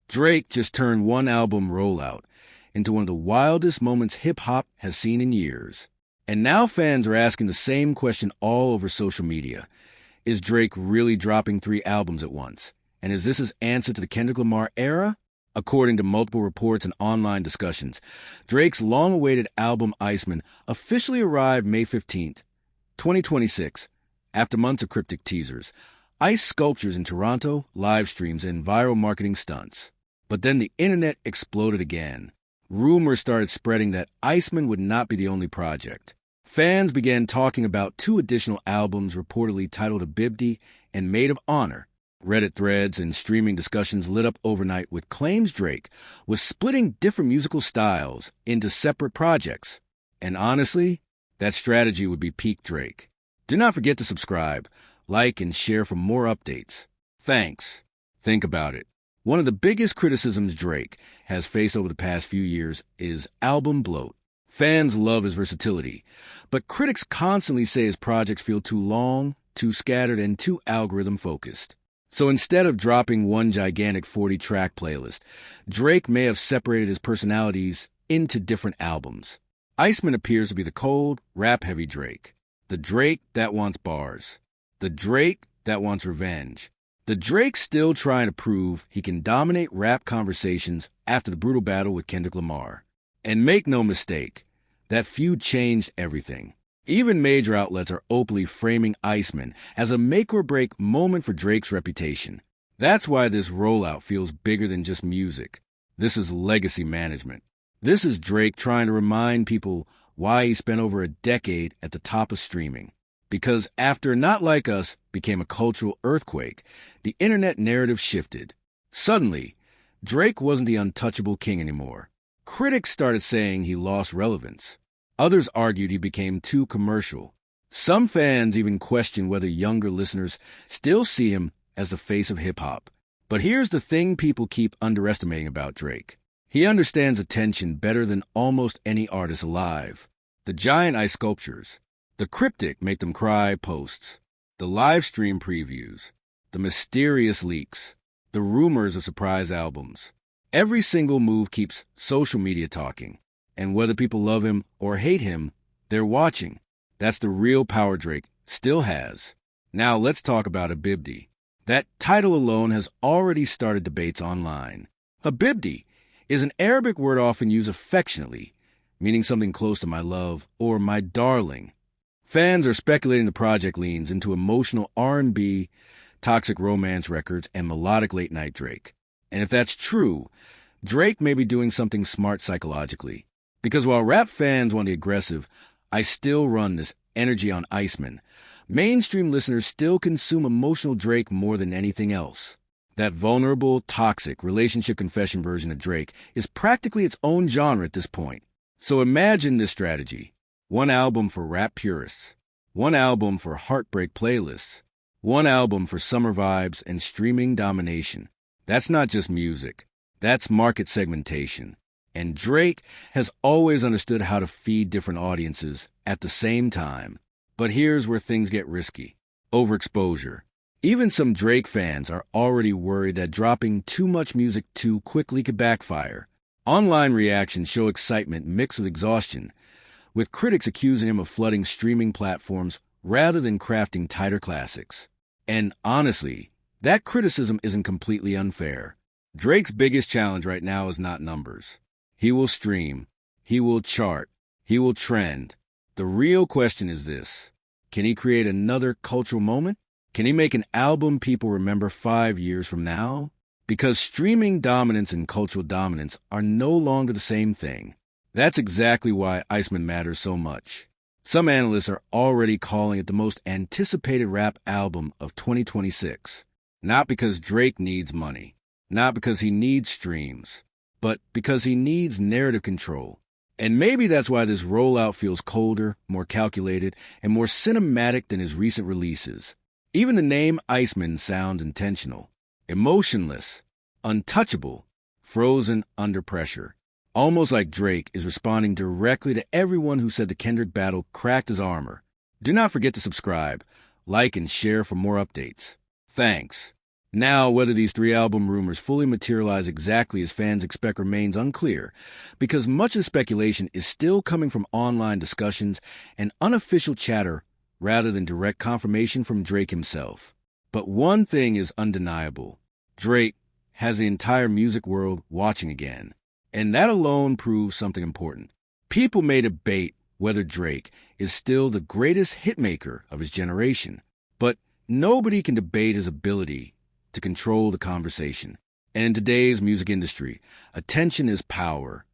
Drake just turned one album, Rollout, into one of the wildest moments hip-hop has seen in years. And now fans are asking the same question all over social media. Is Drake really dropping 3 albums at once? And is this his answer to the Kendrick Lamar era? According to multiple reports and online discussions, Drake's long-awaited album ICEMAN officially arrived May 15th, 2026, after months of cryptic teasers, ice sculptures in Toronto, live streams, and viral marketing stunts. But then the internet exploded again. Rumors started spreading that ICEMAN would not be the only project. Fans began talking about 2 additional albums reportedly titled Habibti and Maid of Honor. Reddit threads and streaming discussions lit up overnight with claims Drake was splitting different musical styles into separate projects. And honestly, that strategy would be peak Drake. Do not forget to subscribe, like, and share for more updates. Thanks. Think about it. One of the biggest criticisms Drake has faced over the past few years is album bloat. Fans love his versatility, but critics constantly say his projects feel too long, too scattered, and too algorithm-focused. So instead of dropping one gigantic 40-track playlist, Drake may have separated his personalities into different albums. ICEMAN appears to be the cold, rap-heavy Drake. The Drake that wants bars. The Drake that wants revenge. The Drake still trying to prove he can dominate rap conversations after the brutal battle with Kendrick Lamar. And make no mistake, that feud changed everything. Even major outlets are openly framing ICEMAN as a make-or-break moment for Drake's reputation. That's why this rollout feels bigger than just music. This is legacy management. This is Drake trying to remind people why he spent over a decade at the top of streaming. Because after Not Like Us became a cultural earthquake, the internet narrative shifted. Suddenly, Drake wasn't the untouchable king anymore. Critics started saying he lost relevance. Others argued he became too commercial. Some fans even questioned whether younger listeners still see him as the face of hip-hop. But here's the thing people keep underestimating about Drake. He understands attention better than almost any artist alive. The giant ice sculptures, the cryptic make-them-cry posts, the live stream previews, the mysterious leaks, the rumors of surprise albums. Every single move keeps social media talking. And whether people love him or hate him, they're watching. That's the real power Drake still has. Now let's talk about Habibti. That title alone has already started debates online. Habibti is an Arabic word often used affectionately, meaning something close to my love or my darling. Fans are speculating the project leans into emotional R&B, toxic romance records, and melodic late-night Drake. And if that's true, Drake may be doing something smart psychologically. Because while rap fans want the aggressive, I still run this energy on ICEMAN, mainstream listeners still consume emotional Drake more than anything else. That vulnerable, toxic relationship confession version of Drake is practically its own genre at this point. So imagine this strategy. One album for rap purists. One album for heartbreak playlists. One album for summer vibes and streaming domination. That's not just music. That's market segmentation. And Drake has always understood how to feed different audiences at the same time. But here's where things get risky. Overexposure. Even some Drake fans are already worried that dropping too much music too quickly could backfire. Online reactions show excitement mixed with exhaustion, with critics accusing him of flooding streaming platforms rather than crafting tighter classics. And honestly, that criticism isn't completely unfair. Drake's biggest challenge right now is not numbers. He will stream. He will chart. He will trend. The real question is this. Can he create another cultural moment? Can he make an album people remember 5 years from now? Because streaming dominance and cultural dominance are no longer the same thing. That's exactly why ICEMAN matters so much. Some analysts are already calling it the most anticipated rap album of 2026. Not because Drake needs money. Not because he needs streams. But because he needs narrative control. And maybe that's why this rollout feels colder, more calculated, and more cinematic than his recent releases. Even the name ICEMAN sounds intentional. Emotionless, untouchable, frozen under pressure. Almost like Drake is responding directly to everyone who said the Kendrick battle cracked his armor. Do not forget to subscribe, like, and share for more updates. Thanks. Now, whether these three album rumors fully materialize exactly as fans expect remains unclear, because much of the speculation is still coming from online discussions and unofficial chatter rather than direct confirmation from Drake himself. But one thing is undeniable. Drake has the entire music world watching again, and that alone proves something important. People may debate whether Drake is still the greatest hitmaker of his generation, but nobody can debate his ability to control the conversation. And in today's music industry, attention is power,